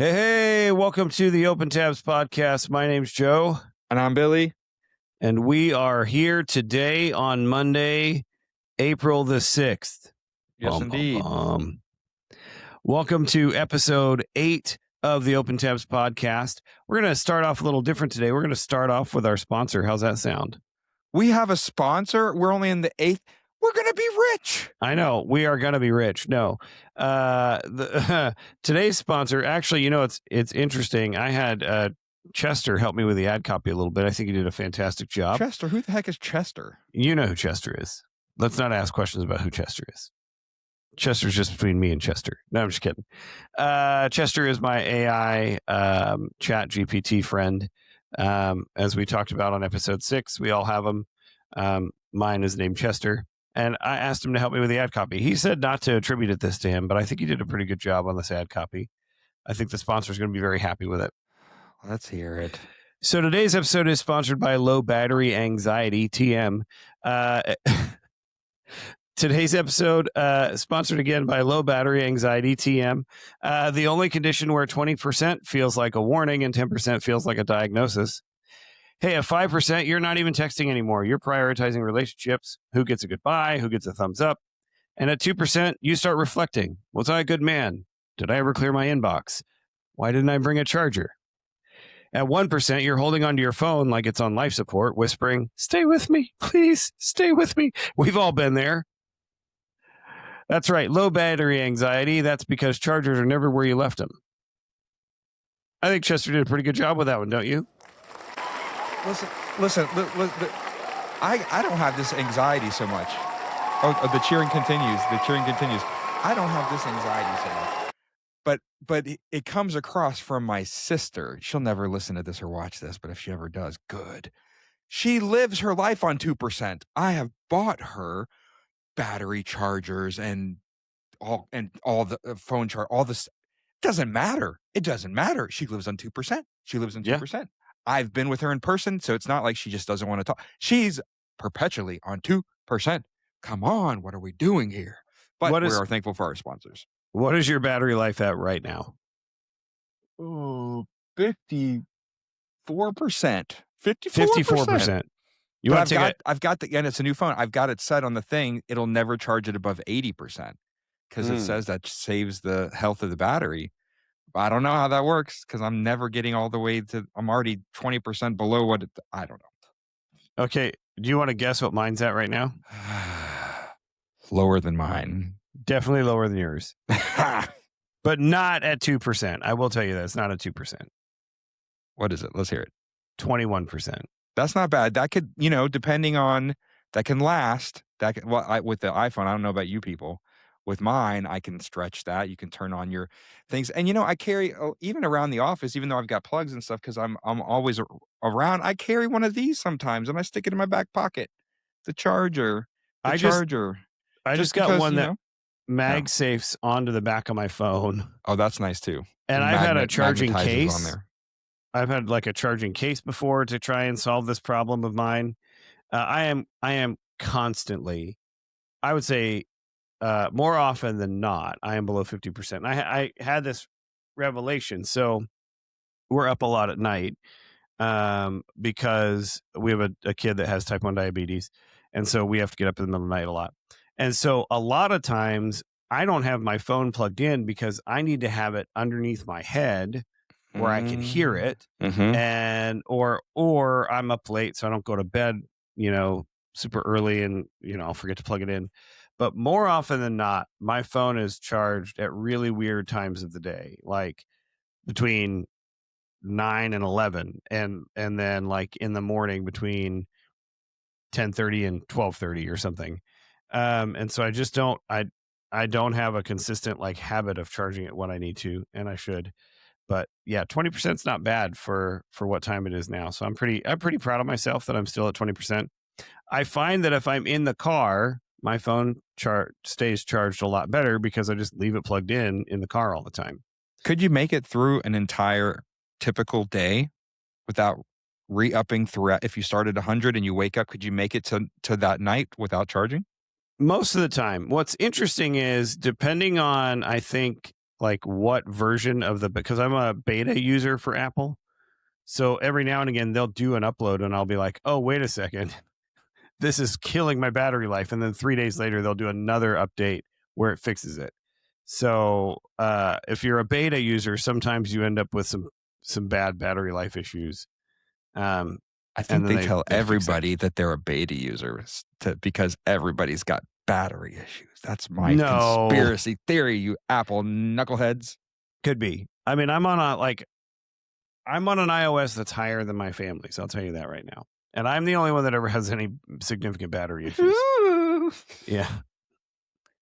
Hey, welcome to the Open Tabs podcast. My name's Joe. And I'm Billy. And we are here today on Monday, April the 6th. Yes, indeed. Welcome to episode 8 of the Open Tabs podcast. We're going to start off a little different today. We're going to start off with our sponsor. How's that sound? We have a sponsor. We're only in the 8th. We're going to be rich. I know. We are going to be rich. No. Today's sponsor, actually, it's interesting. I had Chester help me with the ad copy a little bit. I think he did a fantastic job. Chester? Who the heck is Chester? You know who Chester is. Let's not ask questions about who Chester is. Chester's just between me and Chester. No, I'm just kidding. Chester is my AI chat GPT friend. As we talked about on episode 6, we all have them. Mine is named Chester. And I asked him to help me with the ad copy. He said not to attribute this to him, but I think he did a pretty good job on this ad copy. I think the sponsor is going to be very happy with it. Let's hear it. So today's episode is sponsored by Low Battery Anxiety, TM. Today's episode sponsored again by Low Battery Anxiety, TM. The only condition where 20% feels like a warning and 10% feels like a diagnosis. Hey, at 5%, you're not even texting anymore. You're prioritizing relationships. Who gets a goodbye? Who gets a thumbs up? And at 2%, you start reflecting. Was I a good man? Did I ever clear my inbox? Why didn't I bring a charger? At 1%, you're holding onto your phone like it's on life support, whispering, stay with me, please, stay with me. We've all been there. That's right, low battery anxiety. That's because chargers are never where you left them. I think Chester did a pretty good job with that one, don't you? Listen. I don't have this anxiety so much. Oh, the cheering continues. I don't have this anxiety so much. But it comes across from my sister. She'll never listen to this or watch this, but if she ever does, good. She lives her life on 2%. I have bought her battery chargers and all the phone charge, all this. Doesn't matter. It doesn't matter. She lives on 2%. She lives on 2%. Yeah. I've been with her in person, so it's not like she just doesn't want to talk. She's perpetually on 2%. Come on, what are we doing here? But we are thankful for our sponsors. What is your battery life at right now? Oh, 54%. 54%. I've got the, and it's a new phone. I've got it set on the thing. It'll never charge it above 80% because it says that saves the health of the battery. I don't know how that works because I'm never getting all the way to, I'm already 20% below what I don't know. Okay. Do you want to guess what mine's at right now? Lower than mine. Definitely lower than yours. But not at 2%. I will tell you that it's not at 2%. What is it? Let's hear it. 21%. That's not bad. That could, depending on, that can last. With the iPhone, I don't know about you people. With mine, I can stretch that. You can turn on your things. And, I carry, even around the office, even though I've got plugs and stuff, because I'm always around, I carry one of these sometimes, and I stick it in my back pocket. The charger. I just got one that MagSafes onto the back of my phone. Oh, that's nice, too. And I've had a charging case. On there. I've had like a charging case before to try and solve this problem of mine. I am constantly, I would say, more often than not, I am below 50%. I had this revelation. So we're up a lot at night because we have a kid that has type 1 diabetes. And so we have to get up in the middle of the night a lot. And so a lot of times I don't have my phone plugged in because I need to have it underneath my head where I can hear it. And or I'm up late, so I don't go to bed, super early and, I'll forget to plug it in. But more often than not, my phone is charged at really weird times of the day, like between 9 and 11, and then like in the morning between 10:30 and 12:30 or something. And so I just don't have a consistent like habit of charging it when I need to, and I should. But yeah, 20% is not bad for what time it is now. So I'm pretty proud of myself that I'm still at 20%. I find that if I'm in the car, my phone stays charged a lot better because I just leave it plugged in the car all the time. Could you make it through an entire typical day without re-upping throughout? If you started 100 and you wake up, could you make it to that night without charging? Most of the time. What's interesting is depending on, I think, like what version of the because I'm a beta user for Apple. So every now and again they'll do an upload and I'll be like, "Oh, wait a second. This is killing my battery life." And then 3 days later they'll do another update where it fixes it. So, if you're a beta user, sometimes you end up with some bad battery life issues. Um, I and think then they they tell they fix it. everybody that they're a beta user because everybody's got battery issues. That's my No, conspiracy theory, you Apple knuckleheads. could be. I mean, I'm on an iOS that's higher than my family, so I'll tell you that right now. And I'm the only one that ever has any significant battery issues. Yeah,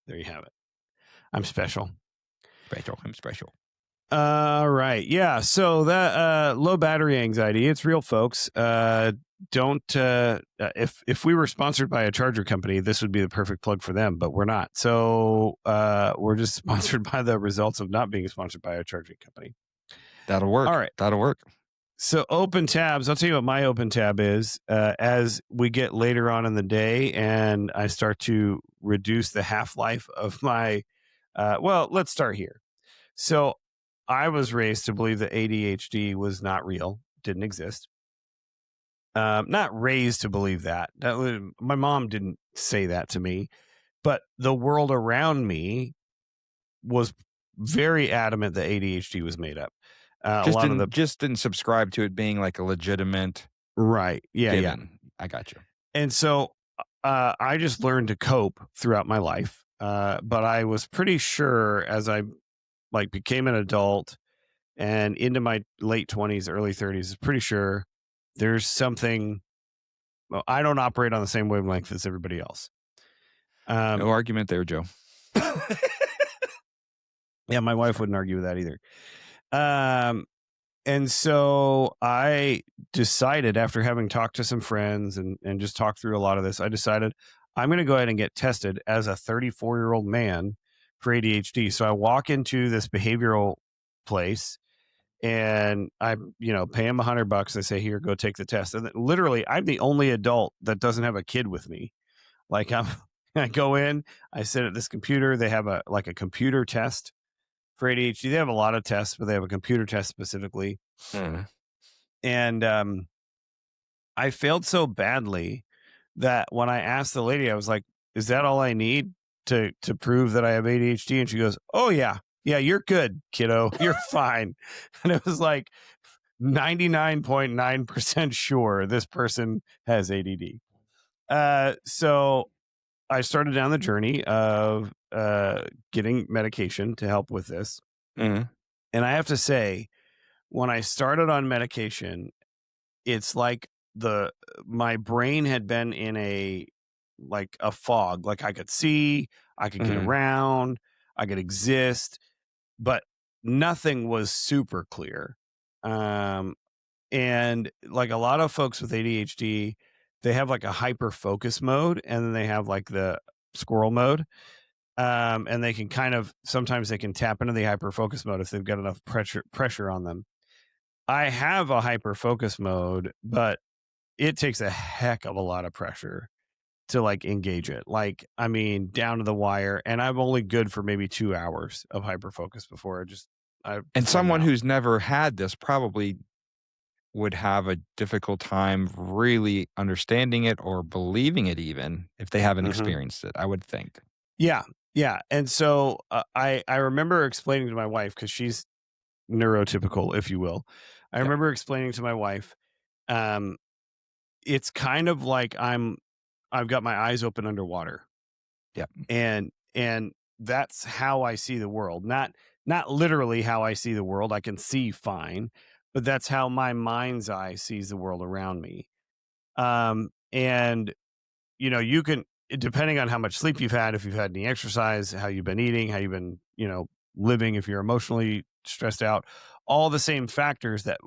there you have it. I'm special. Special. I'm special. Right. Yeah. So that low battery anxiety, it's real, folks. Don't if we were sponsored by a charger company, this would be the perfect plug for them, but we're not. So we're just sponsored by the results of not being sponsored by a charging company. That'll All work. right. That'll work. So open tabs, I'll tell you what my open tab is as we get later on in the day and I start to reduce the half-life of my well, let's start here. So I was raised to believe that ADHD was not real, didn't exist. Not raised to believe that. My mom didn't say that to me, but the world around me was very adamant that ADHD was made up. A lot of the Just didn't subscribe to it being like a legitimate right, yeah, yeah. given. I got you. And so I just learned to cope throughout my life. But I was pretty sure as I like became an adult and into my late 20s, early 30s, pretty sure there's something. Well, I don't operate on the same wavelength as everybody else. Um, No argument there, Joe. yeah, my wife wouldn't argue with that either. Um, and so I decided after having talked to some friends and just talked through a lot of this, I decided I'm going to go ahead and get tested as a 34-year-old man for ADHD. So I walk into this behavioral place and I, pay him $100. I say, here, go take the test. And literally, I'm the only adult that doesn't have a kid with me. Like I go in, I sit at this computer. They have a computer test for ADHD. They have a lot of tests, but they have a computer test specifically. Mm. And I failed so badly that when I asked the lady, I was like, "Is that all I need to prove that I have ADHD?" And she goes, "Oh yeah, you're good, kiddo. You're fine." And it was like 99.9% sure this person has ADD. So I started down the journey of getting medication to help with this. Mm. And I have to say, when I started on medication, it's like my brain had been in a fog. Like I could see, I could get Mm. around, I could exist, but nothing was super clear. Um, and like a lot of folks with ADHD, they have like a hyper focus mode and then they have like the squirrel mode. And they can kind of sometimes they can tap into the hyper focus mode if they've got enough pressure on them. I have a hyper focus mode, but it takes a heck of a lot of pressure to like engage it. Like, I mean, down to the wire. And I'm only good for maybe 2 hours of hyper focus before I And flame someone out. who's never had this probably would have a difficult time really understanding it or believing it even if they haven't Hmm. experienced it, I would think. Yeah. Yeah. And so I remember explaining to my wife, because she's neurotypical, if you will. I Yep. remember explaining to my wife, um, it's kind of like I've got my eyes open underwater. Yep. And that's how I see the world. Not literally how I see the world. I can see fine, but that's how my mind's eye sees the world around me. And you can, depending on how much sleep you've had, if you've had any exercise, how you've been eating, how you've been, living, if you're emotionally stressed out, all the same factors that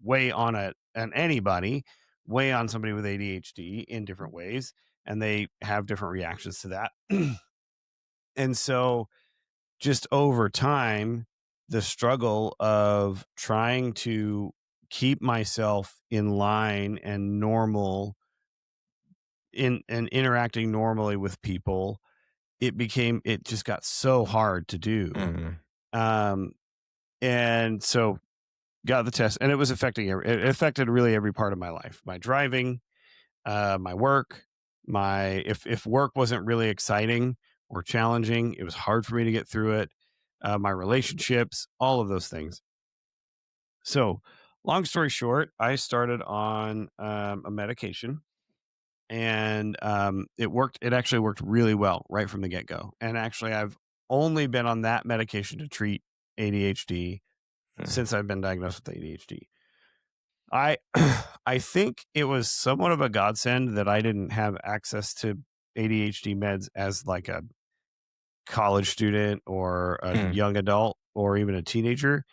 weigh on an anybody weigh on somebody with ADHD in different ways, and they have different reactions to that. And so just over time, the struggle of trying to keep myself in line and normal in and interacting normally with people, it just got so hard to do. Mhm. Um, and so got the test, and it was affecting it affected really every part of my life. My driving, my work, my if work wasn't really exciting or challenging, it was hard for me to get through it. My relationships, all of those things. So, long story short, I started on a medication, and it worked. It actually worked really well right from the get go. And actually, I've only been on that medication to treat ADHD Mm. since I've been diagnosed with ADHD. I I think it was somewhat of a godsend that I didn't have access to ADHD meds as like a college student or a Mm. young adult or even a teenager,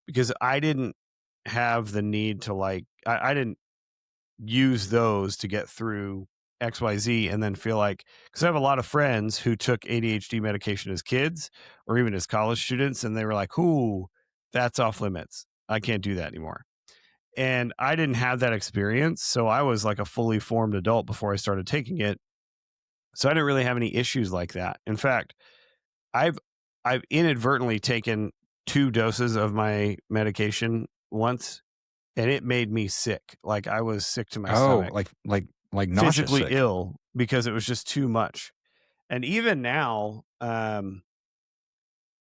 because I didn't have the need to I didn't use those to get through XYZ and then feel like, because I have a lot of friends who took ADHD medication as kids or even as college students, and they were like, "Ooh, that's off limits. I can't do that anymore." And I didn't have that experience. So I was like a fully formed adult before I started taking it. So I didn't really have any issues like that. In fact, I've I've inadvertently taken 2 doses of my medication once, and it made me sick. Like I was sick to my Oh, stomach, like nauseous physically sick. ill because it was just too much. And even now,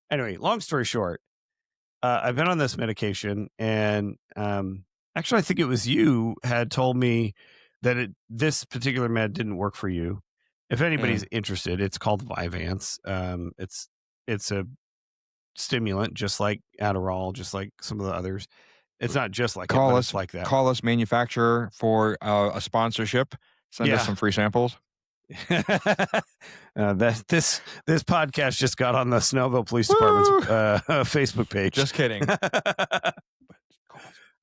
anyway, long story short, I've been on this medication, and actually, I think it was you had told me that this particular med didn't work for you. If anybody's Mm. interested, it's called Vyvanse. It's a stimulant, just like Adderall, just like some of the others. It's not just like it, but it's like that. Call us manufacturer for a sponsorship. Send us Yeah. some free samples. This podcast just got on the Snellville Police Department's Woo! Facebook page. Just kidding. Call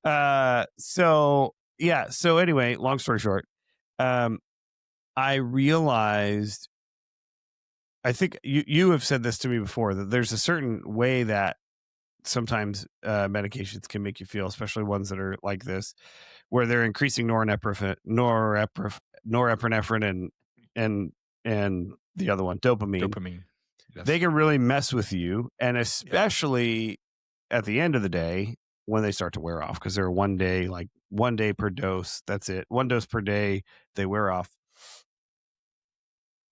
us. So yeah. So anyway, long story short, um, I realized. I think you have said this to me before, that there's a certain way that sometimes medications can make you feel, especially ones that are like this, where they're increasing norepinephrine and and the other one, dopamine. Dopamine. They Yes. can really mess with you, and Yeah. especially at the end of the day when they start to wear off, because they're 1 day, like 1 day per dose. That's it. One dose per day. They wear off,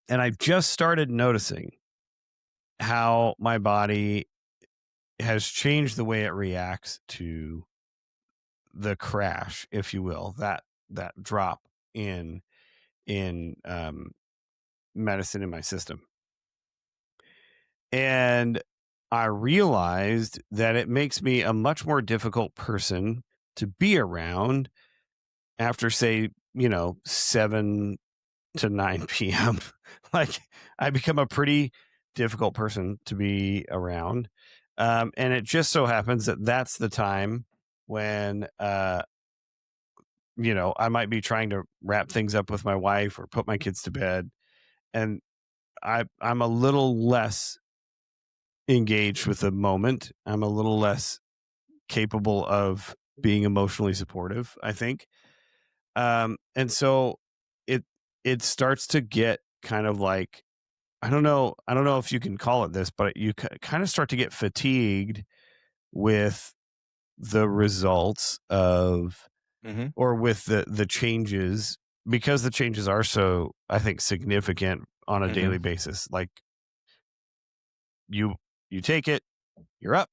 and I've just started noticing how my body has changed the way it reacts to the crash, if you will, that drop in in medicine in my system. And I realized that it makes me a much more difficult person to be around after, say, 7 to 9 p.m. Like, I become a pretty difficult person to be around. And it just so happens that that's the time when, I might be trying to wrap things up with my wife or put my kids to bed. And I'm a little less engaged with the moment. I'm a little less capable of being emotionally supportive, I think. And so it it starts to get kind of like, I don't know if you can call it this, but you kind of start to get fatigued with the results of, Mhm. or with the changes, because the changes are so, I think, significant on a daily Mhm. basis. Like, you you take it, you're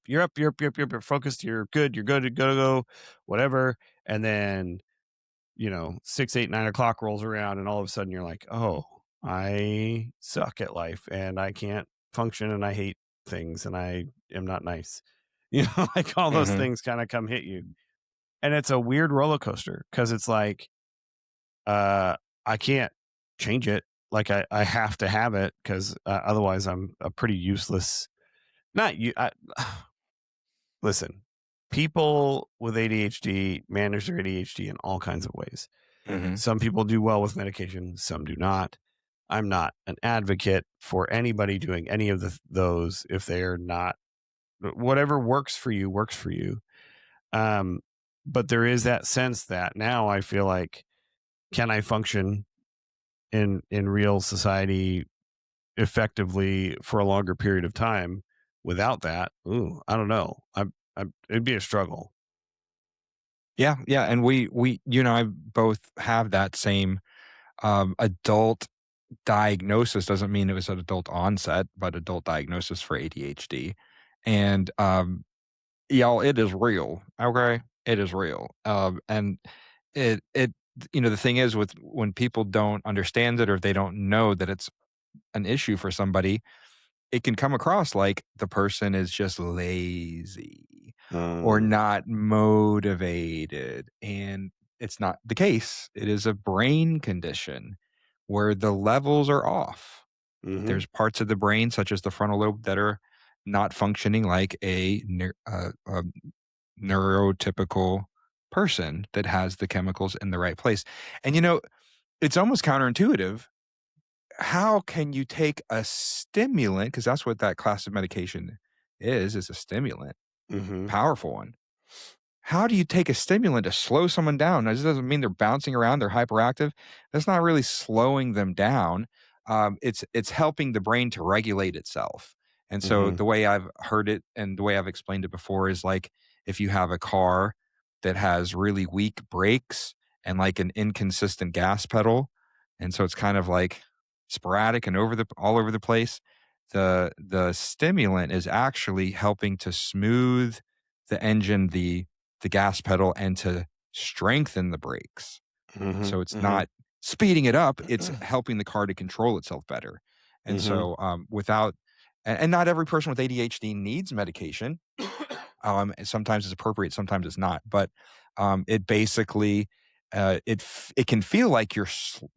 focused, you're good, you're good to go, whatever. And then, 6, 8, 9 o'clock rolls around, and all of a sudden you're like, oh, I suck at life and I can't function and I hate things and I am not nice. Like all those Mhm. things kind of come hit you. And it's a weird roller coaster, because it's like, uh, I can't change it. Like I have to have it, because otherwise I'm a pretty useless. Not you. Listen, people with ADHD manage their ADHD in all kinds of ways. Mhm. Some people do well with medication, some do not. I'm not an advocate for anybody doing any of those if they are not. Whatever works for you works for you. Um, but there is that sense that now I feel like, can I function in real society effectively for a longer period of time without that, ooh, I don't know. It'd be a struggle. Yeah, yeah, and we you and I both have that same, adult diagnosis. Doesn't mean it was an adult onset, but adult diagnosis for ADHD, and, y'all, it is real, okay? It is real, and it the thing is with when people don't understand it or they don't know that it's an issue for somebody, it can come across like the person is just lazy or Mm, not motivated, and it's not the case. It is a brain condition where the levels are off. mhm, There's parts of the brain, such as the frontal lobe, that are not functioning like a neurotypical person that has the chemicals in the right place. And it's almost counterintuitive. How can you take a stimulant? Because that's what that class of medication is a stimulant, mhm, powerful one. How do you take a stimulant to slow someone down? Now, this doesn't mean they're bouncing around, they're hyperactive. That's not really slowing them down. It's helping the brain to regulate itself. And so mhm, the way I've heard it and the way I've explained it before is like if you have a car that has really weak brakes and like an inconsistent gas pedal, and so it's kind of like sporadic and all over the place. The stimulant is actually helping to smooth the engine, the gas pedal, and to strengthen the brakes. mhm, So it's mhm, not speeding it up, it's helping the car to control itself better. And mhm, so, without and not every person with ADHD needs medication. And sometimes it's appropriate, sometimes it's not. But it basically it can feel like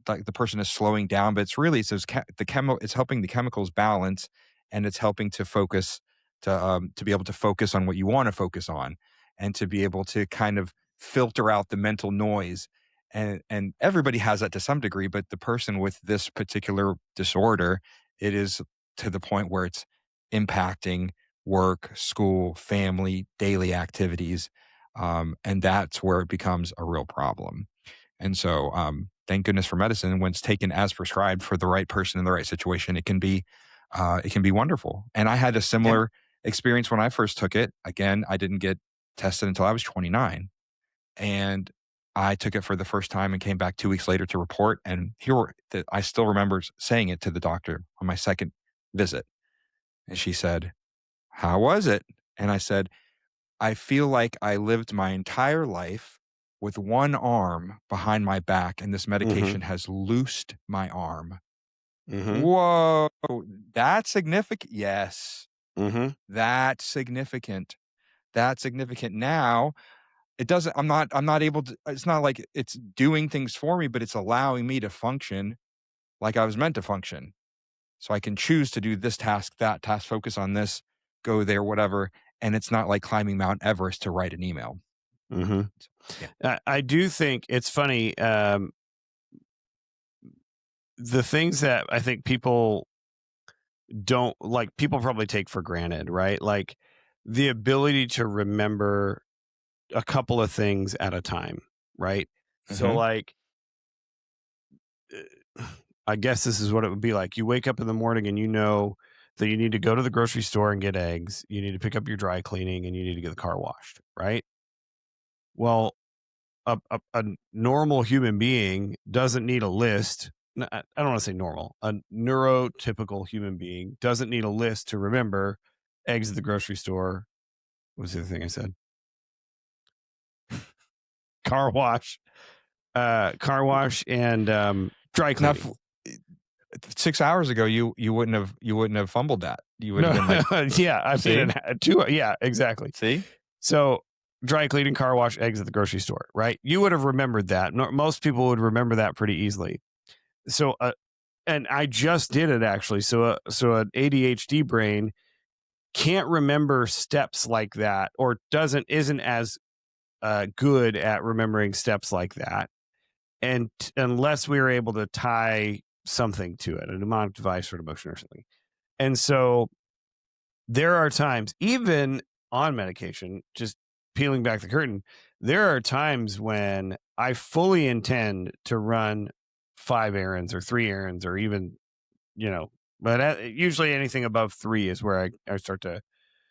like the person is slowing down, but it's really it's helping the chemicals balance, and it's helping to focus to be able to focus on what you want to focus on, and to be able to kind of filter out the mental noise. And everybody has that to some degree, but the person with this particular disorder, it is to the point where it's impacting work, school, family, daily activities. And that's where it becomes a real problem. And so, thank goodness for medicine. When it's taken as prescribed for the right person in the right situation, it can be wonderful. And I had a yeah, similar experience when I first took it. Again, I didn't get tested until I was 29, and I took it for the first time and came back 2 weeks later to report. And I still remember saying it to the doctor on my second visit, and she said, "How was it?" And I said, "I feel like I lived my entire life with one arm behind my back, and this mhm, medication has loosed my arm." mhm, Whoa, that's significant. Yes, mhm, that's significant. That's significant. Now, it doesn't I'm not able to it's not like it's doing things for me, but it's allowing me to function like I was meant to function. So I can choose to do this task, that task, focus on this, go there, whatever. And it's not like climbing Mount Everest to write an email. mhm. Yeah. I do think it's funny. The things that I think people don't like, people probably take for granted, right? Like the ability to remember a couple of things at a time, right? So, Hmm. like, I guess this is what it would be like. You wake up in the morning and you know that you need to go to the grocery store and get eggs. You need to pick up your dry cleaning and you need to get the car washed, right? Well, a normal human being doesn't need a list. I don't want to say normal. A neurotypical human being doesn't need a list to remember eggs at the grocery store. What was the other thing I said? Car wash, car wash, and dry Now, cleaning. 6 hours ago, you wouldn't have fumbled that. You would have No, been like, yeah, I mean, see, two, yeah, exactly. see, So, dry cleaning, car wash, eggs at the grocery store, right? You would have remembered that. Most people would remember that pretty easily. So, and I just did it actually. So an ADHD brain can't remember steps like that, or isn't as good at remembering steps like that, and unless we were able to tie something to it, a mnemonic device or an emotion or something. And so there are times, even on medication, just peeling back the curtain, there are times when I fully intend to run 5 errands or 3 errands or even, but usually anything above three is where I start to.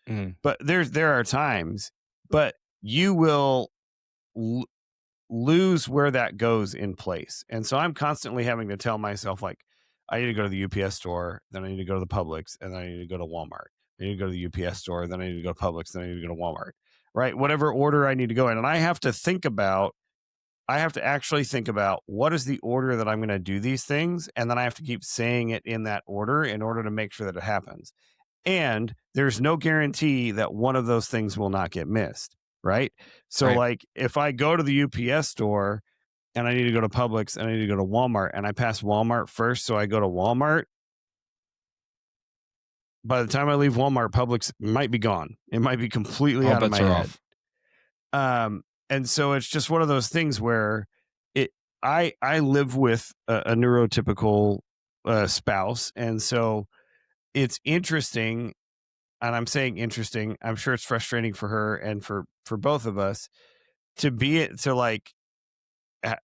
Mhm. But there are times, but you will lose where that goes in place. And so I'm constantly having to tell myself, like, I need to go to the UPS store, then I need to go to the Publix, and then I need to go to Walmart. I need to go to the UPS store, then I need to go to Publix, then I need to go to Walmart. Right? Whatever order I need to go in. And I have to actually think about what is the order that I'm going to do these things. And then I have to keep saying it in that order in order to make sure that it happens. And there's no guarantee that one of those things will not get missed. Right. So, Right. like, if I go to the UPS store and I need to go to Publix and I need to go to Walmart and I pass Walmart first, so I go to Walmart, by the time I leave Walmart, Publix might be gone. It might be completely All out of bets my are head. off. And so it's just one of those things where it I live with a neurotypical spouse, and so it's interesting. And I'm saying interesting. I'm sure it's frustrating for her and for both of us to be it to like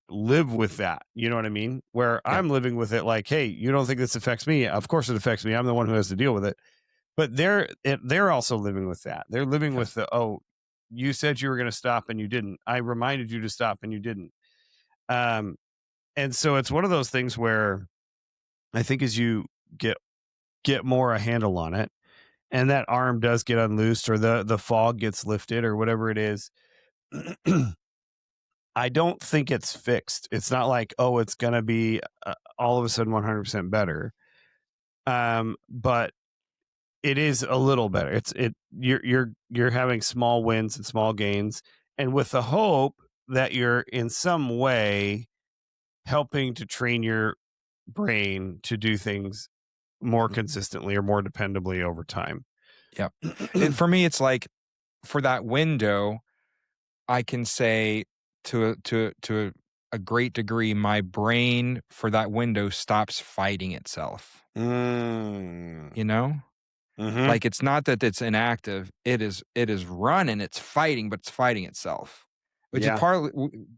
live with that. You know what I mean? Where Yep. I'm living with it, like, hey, you don't think this affects me? Of course it affects me. I'm the one who has to deal with it. But they're also living with that. They're living with Yes. the, oh, you said you were going to stop and you didn't. I reminded you to stop and you didn't. Um, and so it's one of those things where I think as you get more a handle on it, and that arm does get unloosed or the fog gets lifted or whatever it is, I don't think it's fixed. It's not like, oh, it's going to be all of a sudden 100% better. But it is a little better. You're having small wins and small gains, and with the hope that you're in some way helping to train your brain to do things more consistently or more dependably over time. Yep. For me, it's like for that window, I can say to a great degree, my brain for that window stops fighting itself. Mm. You know? Mhm. Like, it's not that it's inactive, it is running, it's fighting, but it's fighting itself. Which is Yeah. partly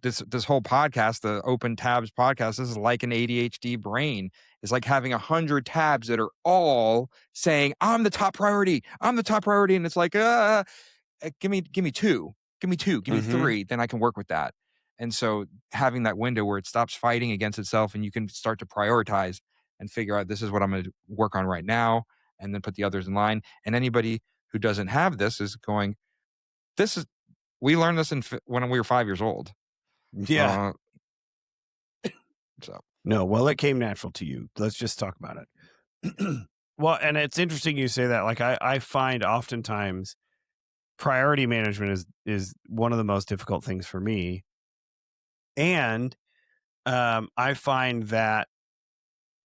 this whole podcast, the Open Tabs podcast, this is like an ADHD brain. It's like having 100 tabs that are all saying, "I'm the top priority. I'm the top priority," and it's like, give me 2. Give me 2, give me Mhm. 3, then I can work with that. And so having that window where it stops fighting against itself and you can start to prioritize and figure out this is what I'm gonna work on right now, and then put the others in line. And anybody who doesn't have this is going, this is we learned this when we were 5 years old. Yeah. Uh, so No, well, it came natural to you. Let's just talk about it. Well, and it's interesting you say that. Like I find oftentimes priority management is one of the most difficult things for me. And I find that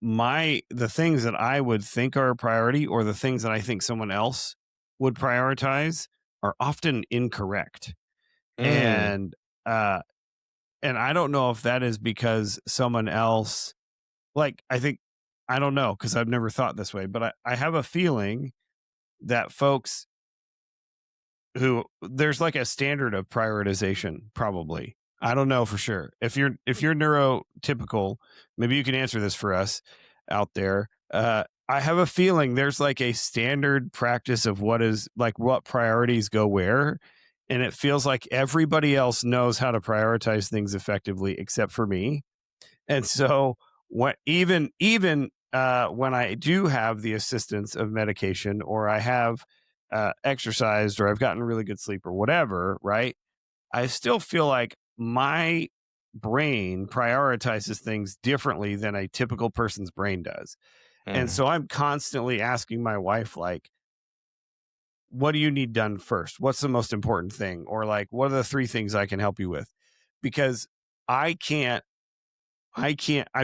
the things that I would think are a priority or the things that I think someone else would prioritize are often incorrect. mm, And uh and I don't know if that is because someone else, like, I don't know because I've never thought this way, but I have a feeling that folks who there's like a standard of prioritization, probably. I don't know for sure. If you're neurotypical, maybe you can answer this for us out there. I have a feeling there's like a standard practice of what priorities go where, and it feels like everybody else knows how to prioritize things effectively except for me. And so what even when I do have the assistance of medication or I have exercised or I've gotten really good sleep or whatever, right? I still feel like my brain prioritizes things differently than a typical person's brain does. And mm, so I'm constantly asking my wife, like, what do you need done first? What's the most important thing? Or like, what are the 3 things I can help you with? Because I can't I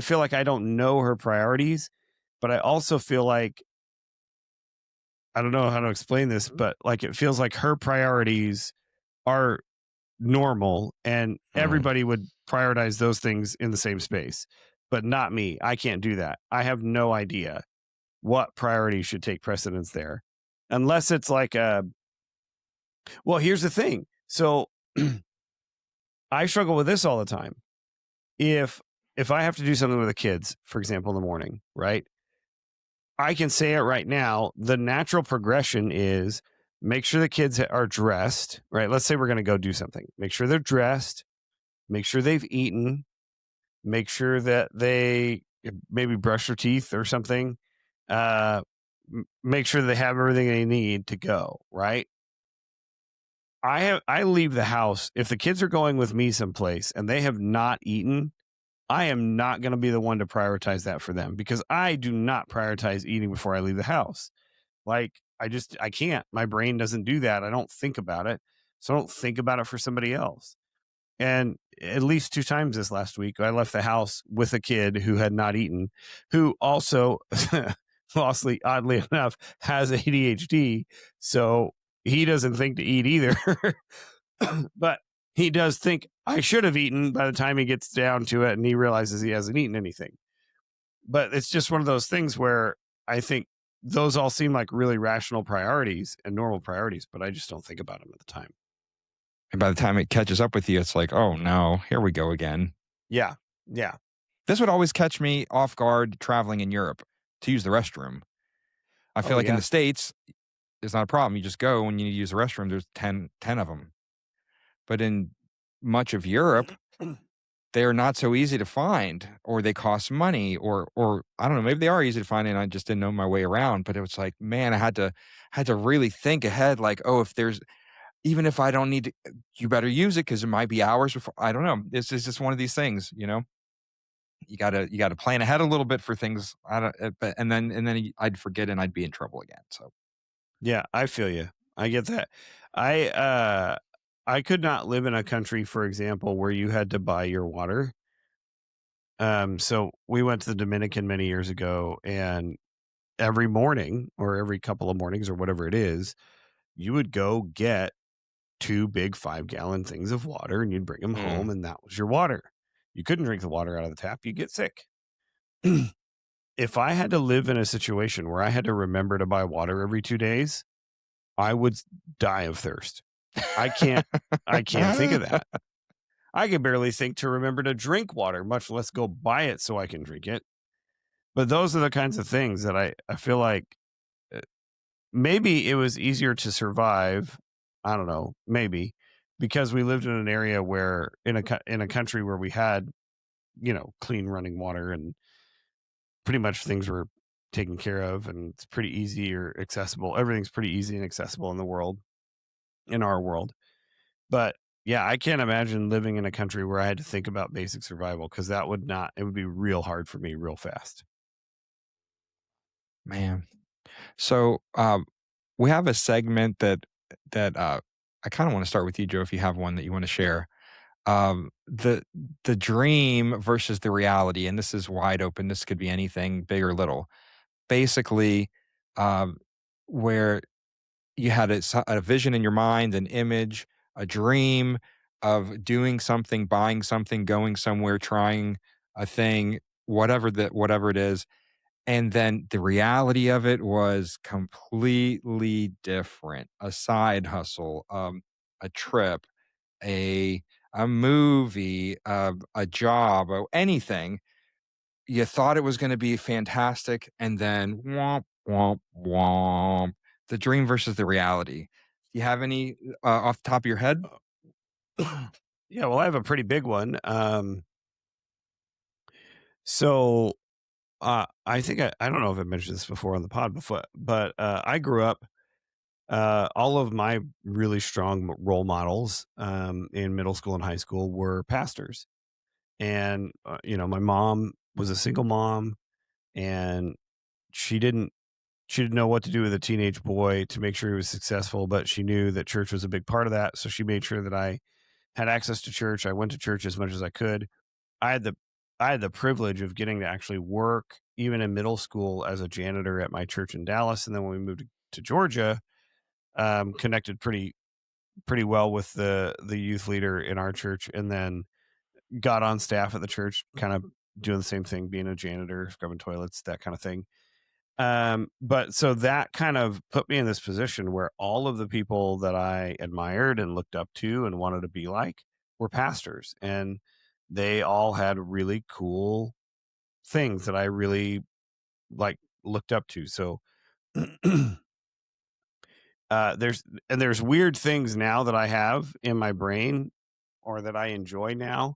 feel like I don't know her priorities, but I also feel like I don't know how to explain this, but like it feels like her priorities are normal and mm. everybody would prioritize those things in the same space, but not me. I can't do that. I have no idea what priority should take precedence there. Unless it's like well, here's the thing. So I struggle with this all the time. If if I have to do something with the kids, for example, in the morning, right? I can say it right now. The natural progression is make sure the kids are dressed, right? Let's say we're going to go do something. Make sure they're dressed, make sure they've eaten, make sure that they maybe brush their teeth or something. Uh, make sure they have everything they need to go, right? I leave the house if the kids are going with me someplace and they have not eaten. I am not going to be the one to prioritize that for them because I do not prioritize eating before I leave the house. Like I can't. My brain doesn't do that. I don't think about it. So I don't think about it for somebody else. And at least 2 times this last week, I left the house with a kid who had not eaten, who also, oddly enough, has ADHD. So he doesn't think to eat either. But he does think I should have eaten by the time he gets down to it and he realizes he hasn't eaten anything. But it's just one of those things where I think those all seem like really rational priorities and normal priorities, but I just don't think about them at the time. And by the time it catches up with you, it's like, "Oh, no, here we go again." Yeah. Yeah. This would always catch me off guard traveling in Europe to use the restroom. I feel Oh, like in yeah. the States, it's not a problem. You just go when you need to use the restroom, there's ten of them. But in much of Europe, they are not so easy to find, or they cost money, or I don't know, maybe they are easy to find and I just didn't know my way around, but it was like, man, I had to really think ahead, like, "Oh, if there's even if I don't need to you better use it because it might be hours before." I don't know. It's just one of these things, you know? You gotta plan ahead a little bit for things. I don't but and then I'd forget and I'd be in trouble again, so Yeah, I feel you. I get that. I uh I could not live in a country, for example, where you had to buy your water. So we went to the Dominican many years ago, and every morning or every couple of mornings or whatever it is, you would go get 2 big 5-gallon things of water and you'd bring them Mm. home and that was your water. You couldn't drink the water out of the tap, you get sick. If I had to live in a situation where I had to remember to buy water every 2 days, I would die of thirst. I can't I can't think of that. I can barely think to remember to drink water, much less go buy it so I can drink it. But those are the kinds of things that I feel like, uh, maybe it was easier to survive, I don't know, maybe, because we lived in an area where in a country where we had, clean running water and pretty much things were taken care of and it's pretty easy or accessible. Everything's pretty easy and accessible in the world, in our world. But yeah, I can't imagine living in a country where I had to think about basic survival because that would not, it would be real hard for me real fast. man. So, we have a segment that I kinda wanna start with you, Joe, if you have one that you wanna share. The dream versus the reality, and this is wide open, this could be anything big or little. Basically, um, where you had a vision in your mind, an image, a dream of doing something, buying something, going somewhere, trying a thing, whatever it is, and then the reality of it was completely different. A side hustle, a trip, a a movie, a job, or anything. You thought it was gonna be fantastic, and then womp, womp, womp. The dream versus the reality. Do you have any, off the top of your head? Yeah, well, I have a pretty big one. So I think I don't know if I mentioned this before on the pod before, but I grew up. All of my really strong role models in middle school and high school were pastors, and my mom was a single mom, and she didn't she didn't know what to do with a teenage boy to make sure he was successful, but she knew that church was a big part of that, so she made sure that I had access to church. I went to church as much as I could. I had the I had the privilege of getting to actually work even in middle school as a janitor at my church in Dallas, and then when we moved to Georgia, connected pretty well with the youth leader in our church, and then got on staff at the church, kind of doing the same thing, being a janitor, scrubbing toilets, that kind of thing. But so that kind of put me in this position where all of the people that I admired and looked up to and wanted to be like were pastors, and they all had really cool things that I really like looked up to. So there's there's weird things now that I have in my brain or that I enjoy now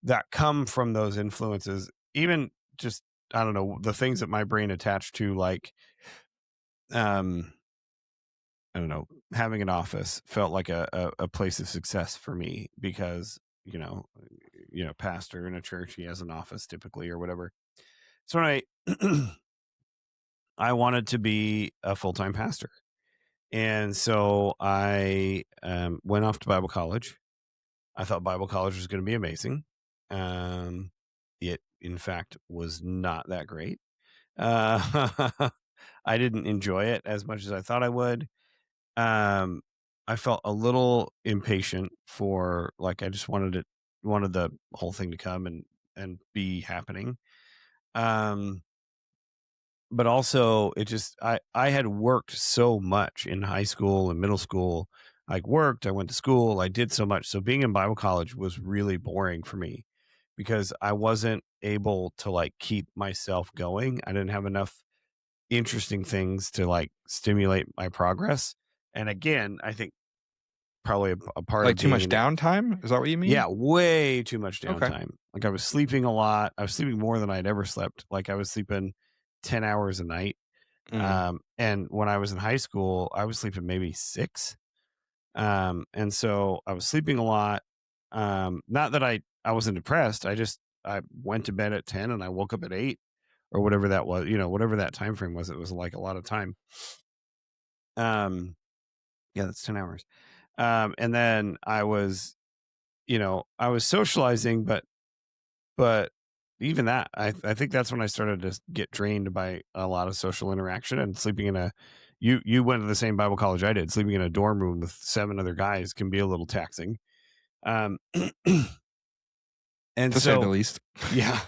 that come from those influences. Even just I don't know the things that my brain attached to, like um, I don't know, having an office felt like a place of success for me because pastor in a church, he has an office typically or whatever. So when I I wanted to be a full time pastor. And so I went off to Bible college. I thought Bible college was going to be amazing. Um, it, in fact, was not that great. Uh, I didn't enjoy it as much as I thought I would. Um, I felt a little impatient for like I just wanted the whole thing to come and be happening. Um, but also it just I had worked so much in high school and middle school. I worked, I went to school, I did so much. So being in Bible college was really boring for me because I wasn't able to like keep myself going. I didn't have enough interesting things to like stimulate my progress. And again, I think probably a part Like, of too being much in it. downtime? Is that what you mean? Yeah, way too much Okay. downtime. Like I was sleeping a lot. I was sleeping more than I'd ever slept. Like I was sleeping 10 hours a night. Mm. And when I was in high school, I was sleeping maybe 6. And so I was sleeping a lot. Not that I wasn't depressed. I went to bed at 10 and I woke up at 8 or whatever that was, whatever that time frame was. It was like a lot of time. Um, yeah, that's 10 hours. And then I was socializing, but even that, I think that's when I started to get drained by a lot of social interaction and sleeping in a you went to the same Bible college I did. Sleeping in a dorm room with 7 other guys can be a little taxing. Um, and To say the so least. yeah.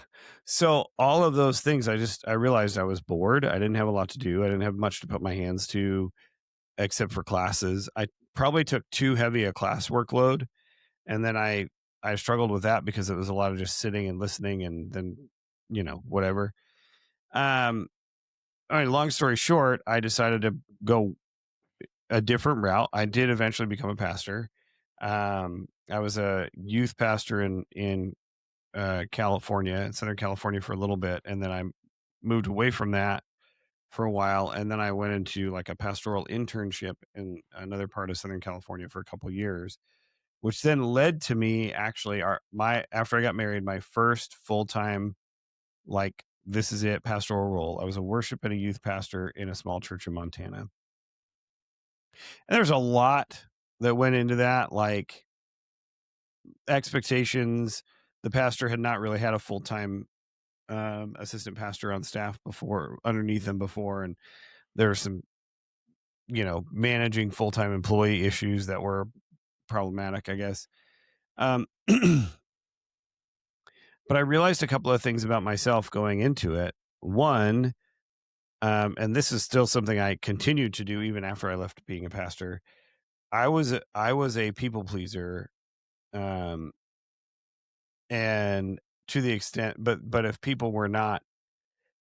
So all of those things, I realized I was bored. I didn't have a lot to do. I didn't have much to put my hands to except for classes. I probably took too heavy a class workload, and then I struggled with that because it was a lot of just sitting and listening and then, whatever. Um, all right, long story short, I decided to go a different route. I did eventually become a pastor. I was a youth pastor in California, in Southern California for a little bit, and then I moved away from that for a while, and then I went into like a pastoral internship in another part of Southern California for a couple years, which then led to me actually my after I got married, my first full-time like this is it pastoral role. I was a worship and a youth pastor in a small church in Montana. And there's a lot that went into that, like expectations. The pastor had not really had a full-time assistant pastor on staff before underneath him before. And there were some, managing full-time employee issues that were problematic, I guess. But I realized a couple of things about myself going into it. One, and this is still something I continued to do even after I left being a pastor. I was a people pleaser, um, and to the extent, but if people were not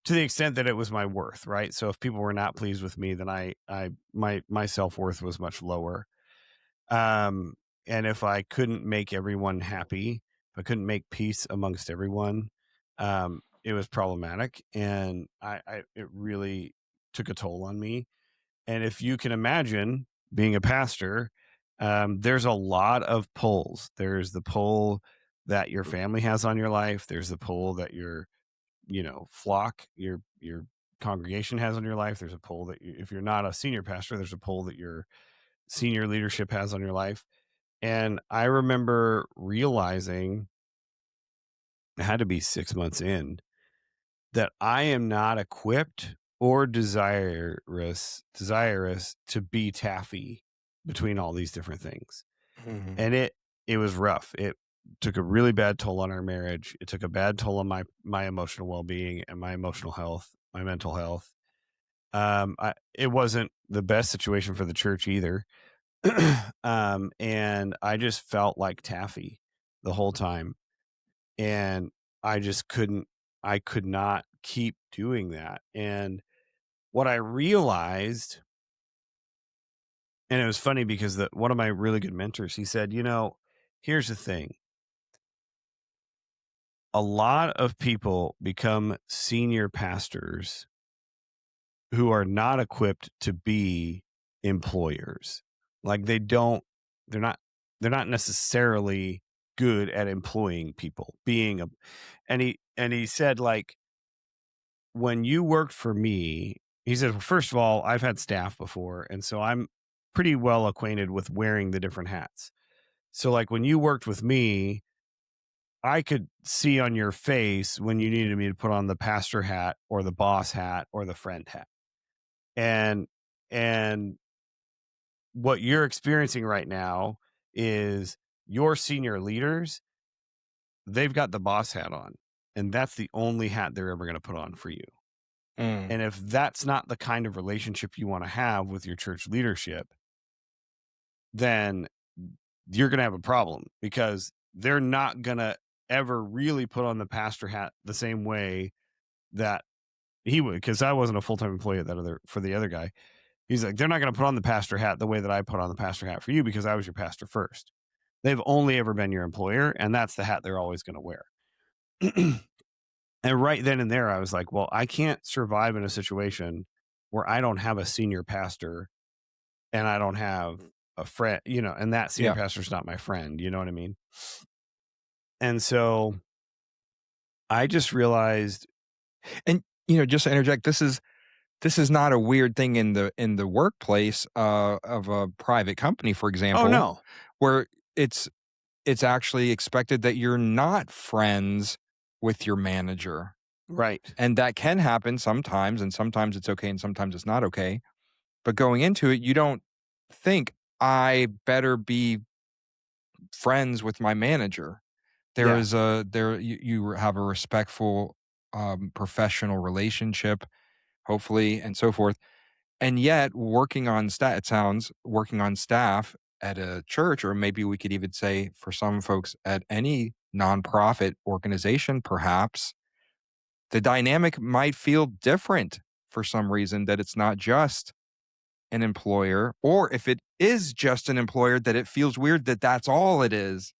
to the extent that it was my worth, right? So if people were not pleased with me, then my self worth was much lower. Um, and if I couldn't make everyone happy, if I couldn't make peace amongst everyone, it was problematic, and it really took a toll on me. And if you can imagine being a pastor, there's a lot of pulls. There's the pull that your family has on your life. There's the pull that your, flock, your congregation has on your life. There's a pull that if you're not a senior pastor, there's a pull that your senior leadership has on your life. And I remember realizing it had to be 6 months in that I am not equipped or desirous to be taffy between all these different things. Mhm. And it was rough. It took a really bad toll on our marriage. It took a bad toll on my emotional well-being and my emotional health, my mental health. It wasn't the best situation for the church either. And I just felt like taffy the whole time. And I just I could not keep doing that. And what I realized And it was funny because one of my really good mentors, he said, here's the thing. A lot of people become senior pastors who are not equipped to be employers. Like they're not they're not necessarily good at employing people, being a and he said, like, when you worked for me, he said, well, first of all, I've had staff before, and so I'm pretty well acquainted with wearing the different hats. So like when you worked with me, I could see on your face when you needed me to put on the pastor hat or the boss hat or the friend hat. And and what you're experiencing right now is your senior leaders, they've got the boss hat on, and that's the only hat they're ever going to put on for you. Mm, And if that's not the kind of relationship you want to have with your church leadership, then you're going to have a problem because they're not going to ever really put on the pastor hat the same way that he would. Because I wasn't a full-time employee at that other for the other guy. He's like, they're not going to put on the pastor hat the way that I put on the pastor hat for you because I was your pastor first. They've only ever been your employer, and that's the hat they're always going to wear. And right then and there, I was like, well, I can't survive in a situation where I don't have a senior pastor and I don't have a friend, and that senior yeah. pastor's not my friend. You know what I mean? And so I just realized, And, just to interject, this is not a weird thing in the workplace, of a private company, for oh example, no, where it's it's actually expected that you're not friends with your manager. right. And that can happen sometimes, and sometimes it's okay and sometimes it's not okay. But going into it, you don't think, "I better be friends with my manager." There Yeah. is a there you have a respectful, professional relationship, hopefully, and so forth. And yet working on staff at a church, or maybe we could even say for some folks at any nonprofit organization, perhaps, the dynamic might feel different for some reason, that it's not just an employer, or if it is just an employer, that it feels weird that that's all it is,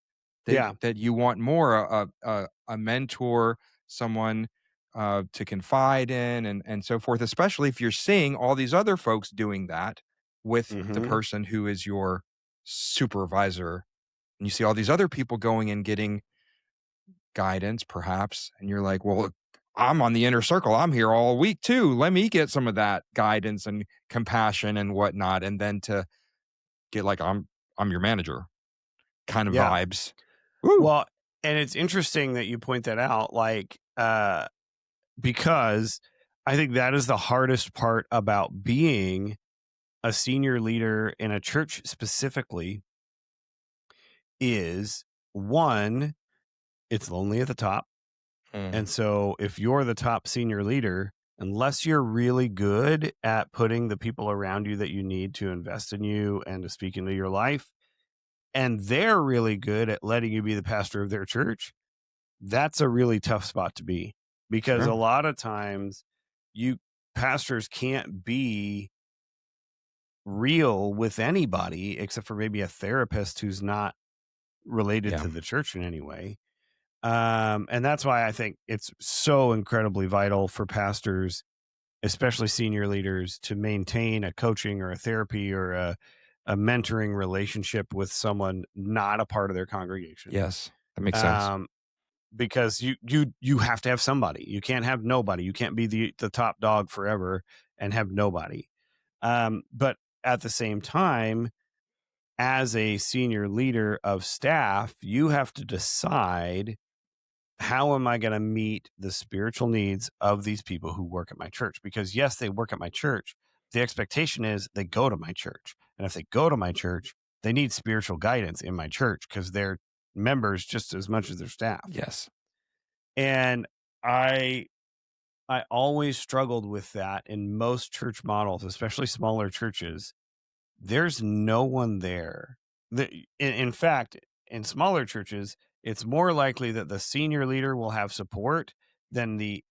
Yeah. that you want more, a mentor, someone, to confide in, and so forth, especially if you're seeing all these other folks doing that with the Hmm. person who is your supervisor, and you see all these other people going and getting guidance, perhaps, and you're like, "Well, I'm on the inner circle. I'm here all week too. Let me get some of that guidance and compassion and whatnot." And then to get like, I'm your manager kind of Yeah. vibes. Woo. Well, and it's interesting that you point that out, like, because I think that is the hardest part about being a senior leader in a church specifically is one, it's lonely at the top. Mm, And so if you're the top senior leader, unless you're really good at putting the people around you that you need to invest in you and to speak into your life, and they're really good at letting you be the pastor of their church, that's a really tough spot to be because a sure. lot of times you pastors can't be real with anybody except for maybe a therapist who's not related Yeah. to the church in any way. And that's why I think it's so incredibly vital for pastors, especially senior leaders, to maintain a coaching or a therapy or a mentoring relationship with someone not a part of their congregation. Yes. That makes sense. Um, because you have to have somebody. You can't have nobody. You can't be the top dog forever and have nobody. But at the same time, as a senior leader of staff, you have to decide, how am I going to meet the spiritual needs of these people who work at my church? Because yes, they work at my church. The expectation is they go to my church. And if they go to my church, they need spiritual guidance in my church because they're members just as much as their staff. Yes. And I I always struggled with that in most church models, especially smaller churches. There's no one there. In fact, in smaller churches, it's more likely that the senior leader will have support than the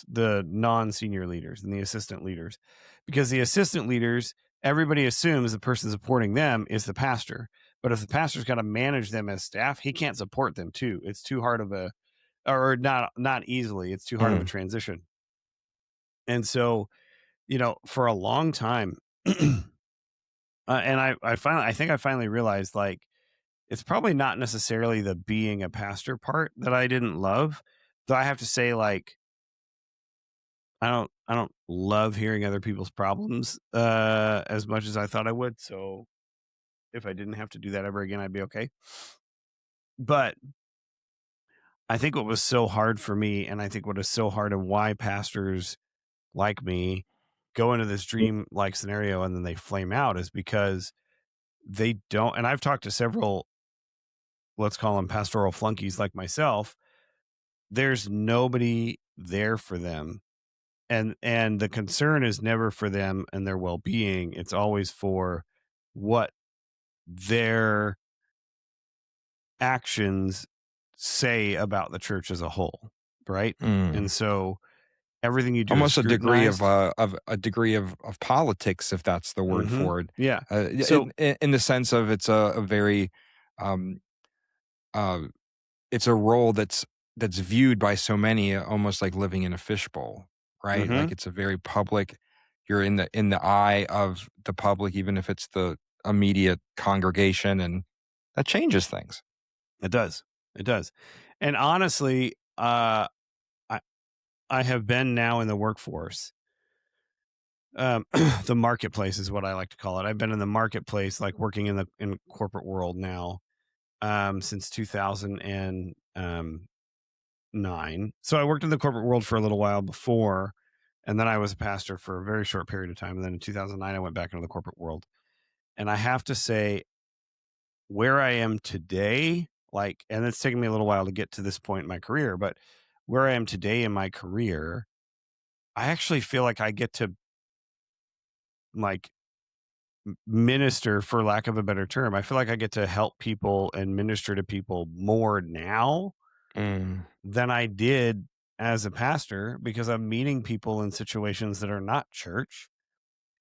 the non-senior leaders and the assistant leaders, because the assistant leaders, everybody assumes the person supporting them is the pastor. But if the pastor's got to manage them as staff, he can't support them too. It's too hard of a, or not easily. It's too hard of a Mm. transition. And so, for a long time, and I think I finally realized, like, it's probably not necessarily the being a pastor part that I didn't love. Though I have to say, like, I don't love hearing other people's problems as much as I thought I would. So if I didn't have to do that ever again, I'd be okay. But I think what was so hard for me, and I think what is so hard and why pastors like me go into this dream like scenario and then they flame out, is because they don't. And I've talked to several, let's call them pastoral flunkies like myself. There's nobody there for them, and the concern is never for them and their well-being. It's always for what their actions say about the church as a whole, right? Mm. And so everything you do is Almost scrutinized. of a degree of politics, if that's the word Mhm. for it. Yeah. So In the sense of it's a very, um, uh, it's a role that's viewed by so many almost like living in a fishbowl, right? Like mhm, it's a very public. You're in the eye of the public, even if it's the immediate congregation, and that changes things. it does. It does. And honestly, I I have been now in the workforce. The marketplace is what I like to call it. I've been in the marketplace, like working in corporate world now, since 2009. So I worked in the corporate world for a little while before, and then I was a pastor for a very short period of time. And then in 2009, I went back into the corporate world. And I have to say, where I am today, like, and it's taken me a little while to get to this point in my career, but where I am today in my career, I actually feel like I get to, like, minister, for lack of a better term. I feel like I get to help people and minister to people more now Mm. than I did as a pastor, because I'm meeting people in situations that are not church,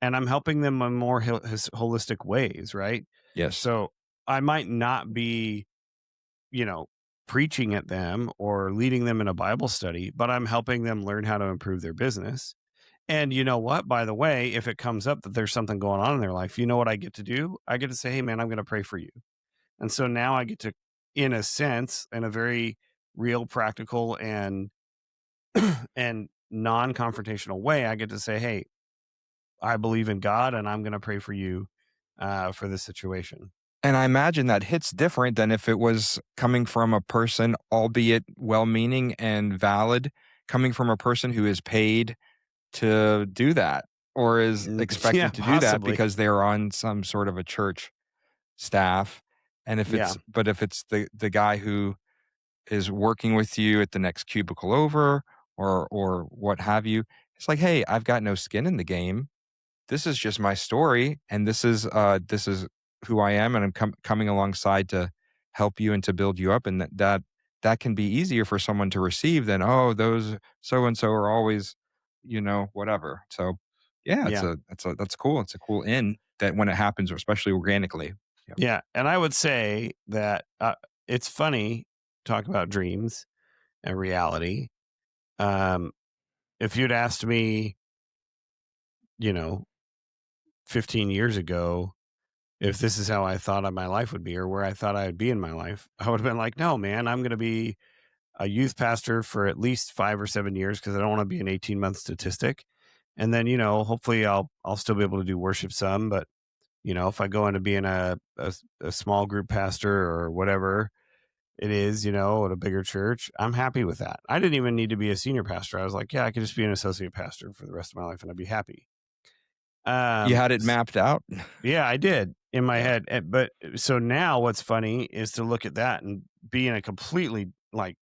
and I'm helping them in more holistic ways, right? Yes. So I might not be, you know, preaching at them or leading them in a Bible study, but I'm helping them learn how to improve their business. And you know what? By the way, if it comes up that there's something going on in their life, you know what I get to do? I get to say, hey, man, I'm going to pray for you. And so now I get to, in a sense, in a very real, practical, and non-confrontational way, I get to say, hey, I believe in God and I'm going to pray for you for this situation. And I imagine that hits different than if it was coming from a person, albeit well-meaning and valid, coming from a person who is paid to do that or is Yeah, expected to do that possibly. because they're on some sort of a church staff. And Yeah. if it's the guy who is working with you at the next cubicle over or what have you, it's like, hey, I've got no skin in the game. This is just my story, and this is who I am, and I'm coming alongside to help you and to build you up, and that can be easier for someone to receive than, oh, those so and so are always, whatever. So, yeah, Yeah. that's cool. It's a cool in that when it happens, especially organically. Yeah. Yeah. And I would say that it's funny talk about dreams and reality. Um, if you'd asked me, you know, 15 years ago, if this is how I thought my life would be or where I thought I'd be in my life, I would have been like, no, man, I'm going to be a youth pastor for at least 5 or 7 years because I don't want to be an 18-month statistic. And then, hopefully I'll still be able to do worship some. But, if I go into being a small group pastor or whatever it is, at a bigger church, I'm happy with that. I didn't even need to be a senior pastor. I was like, yeah, I could just be an associate pastor for the rest of my life and I'd be happy. You Um, had it s- mapped out. yeah, I did in my Yeah. head. But so now what's funny is to look at that and be in a completely, like,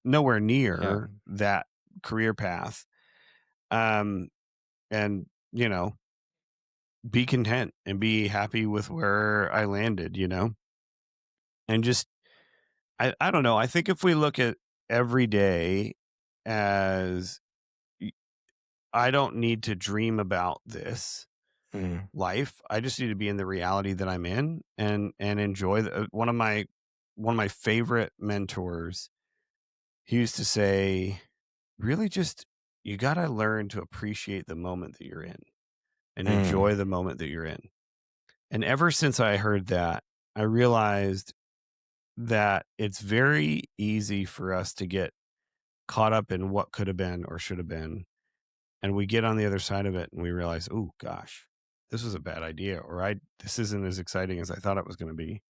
nowhere Yeah. near that career path. Um, and, be content and be happy with where I landed, and just, I don't know. I think if we look at every day as y- I don't need to dream about this Mm, life. I just need to be in the reality that I'm in and enjoy one of my favorite mentors. He used to say, really just you got to learn to appreciate the moment that you're in and mm, enjoy the moment that you're in. And ever since I heard that, I realized that it's very easy for us to get caught up in what could have been or should have been. And we get on the other side of it and we realize, oh gosh, this was a bad idea, or this isn't as exciting as I thought it was going to be.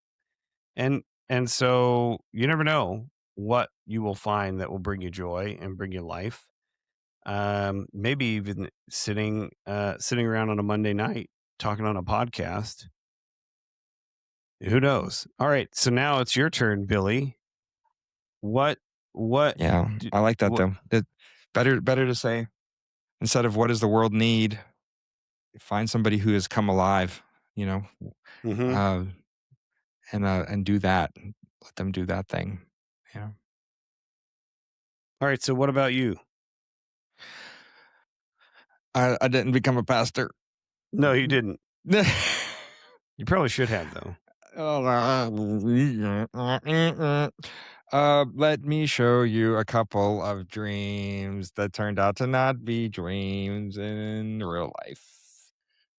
And and so you never know what you will find that will bring you joy and bring you life. Maybe even sitting around on a Monday night talking on a podcast. Who knows? All right, so now it's your turn, Billy. What what yeah, d- I like that what though. Better to say instead of what does the world need, find somebody who has come alive, you know, Mhm. uh, and do that. Let them do that thing. Yeah. All right, so what about you? I didn't become a pastor. No, you didn't. You probably should have though. Let me show you a couple of dreams that turned out to not be dreams in real life.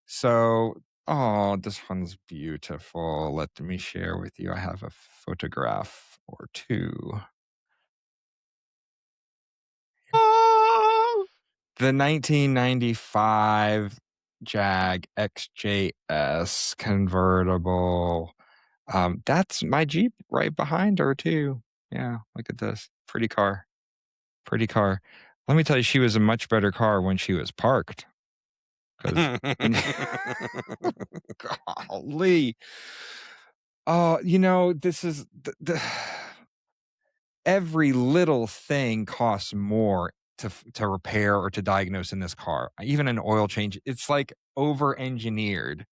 So, oh, this one's beautiful. Let me share with you. I have a photograph or two. The 1995 Jag XJS convertible. That's my Jeep right behind her too. Yeah, look at this. Pretty car. Pretty car. Let me tell you, she was a much better car when she was parked. Because when golly. Oh, this is every little thing costs more to repair or to diagnose in this car. Even an oil change, it's like over-engineered.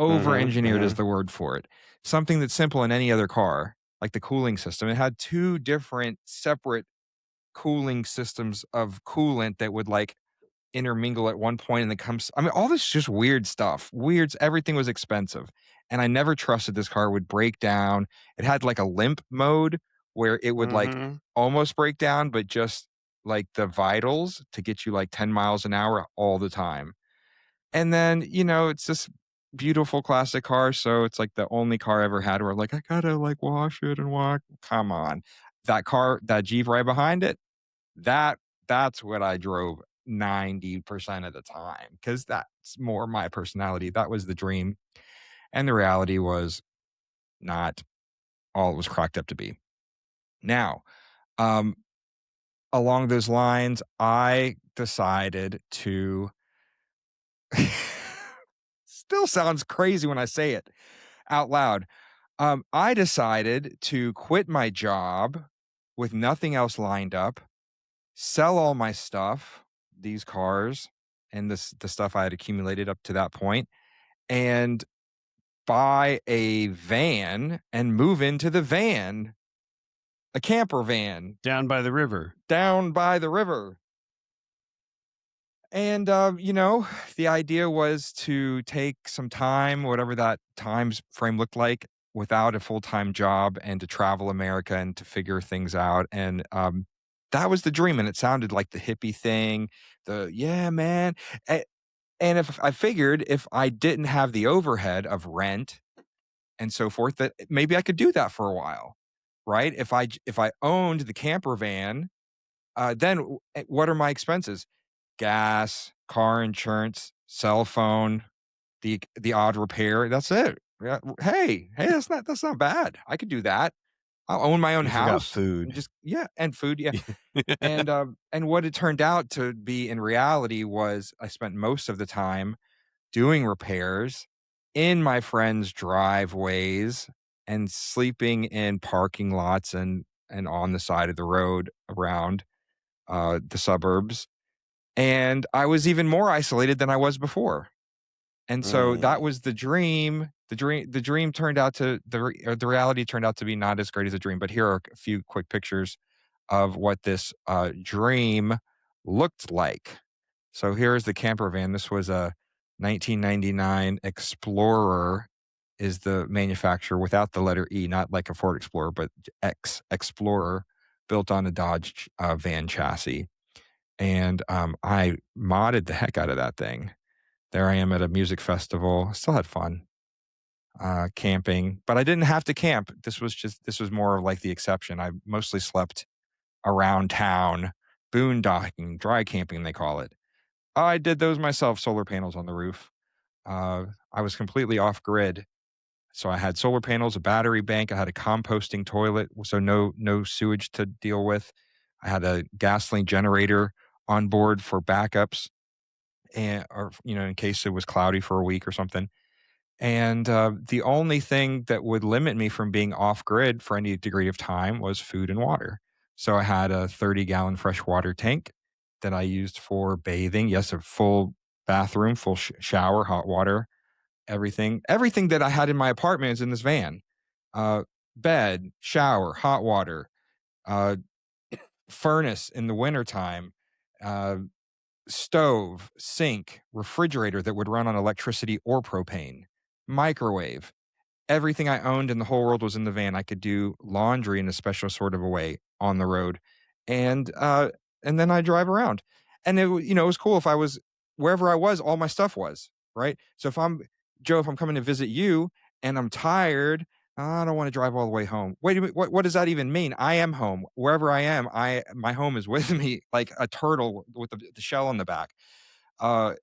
Mhm, Over-engineered is mhm. the word for it. Something that's simple in any other car, like the cooling system, it had 2 different separate cooling systems of coolant that would, like, intermingle at one point and then comes I mean, all this just weird stuff. Everything was expensive, and I never trusted this car would break down. It had, like, a limp mode where it would, like, Mhm. almost break down, but just, like, the vitals to get you, like, 10 miles an hour all the time. And then, it's this beautiful classic car, so it's, like, the only car I ever had where, like, I gotta, like, wash it and walk. Come on. That Jeep right behind it, that that's what I drove 90% of the time because that's more my personality. That was the dream, and the reality was not all it was cracked up to be. Now, um, along those lines, I decided to still sounds crazy when I say it out loud. I decided to quit my job with nothing else lined up, sell all my stuff, these cars and the stuff I had accumulated up to that point, and buy a van and move into the van, a camper van Down by the river. down by the river. And, the idea was to take some time, whatever that times frame looked like, without a full-time job and to travel America and to figure things out. And that was the dream. And it sounded like the hippie thing, yeah, man. A- And if I figured if I didn't have the overhead of rent and so forth, that maybe I could do that for a while, right? If I owned the camper van, then what are my expenses? Gas, car insurance, cell phone, the odd repair. That's it. Yeah, hey, that's not bad. I could do that. I'll own my own You forgot house and food. just yeah, and food, yeah. And what it turned out to be in reality was I spent most of the time doing repairs in my friends' driveways and sleeping in parking lots and on the side of the road around the suburbs. And I was even more isolated than I was before. And so that Mm. was the dream. The dream turned out to the reality turned out to be not as great as a dream. But here are a few quick pictures of what this dream looked like. So here's the camper van. This was a 1999 Explorer, is the manufacturer without the letter E, not like a Ford Explorer, but X Explorer, built on a Dodge van chassis. And I modded the heck out of that thing. There I am at a music festival. Still had fun camping, but I didn't have to camp. This was more of like the exception. I mostly slept around town, boondocking, dry camping, they call it. I did those myself, solar panels on the roof. I was completely off grid. So I had solar panels, a battery bank, I had a composting toilet, so no sewage to deal with. I had a gasoline generator on board for backups and or in case it was cloudy for a week or something. And the only thing that would limit me from being off grid for any degree of time was food and water. So I had a 30-gallon freshwater tank that I used for bathing. Yes, a full bathroom, full shower, hot water, everything that I had in my apartment is in this van. Uh, Bed, shower, hot water, uh, furnace in the wintertime, uh, stove, sink, refrigerator that would run on electricity or propane, microwave. Everything I owned in the whole world was in the van. I could do laundry in a special sort of a way on the road, and then I drive around, and it was cool if I was wherever I was, all my stuff was right. So if I'm Joe, if I'm coming to visit you and I'm tired, I don't want to drive all the way home. Wait a minute, what does that even mean? I am home wherever I am. My home is with me like a turtle with the shell on the back. Uh,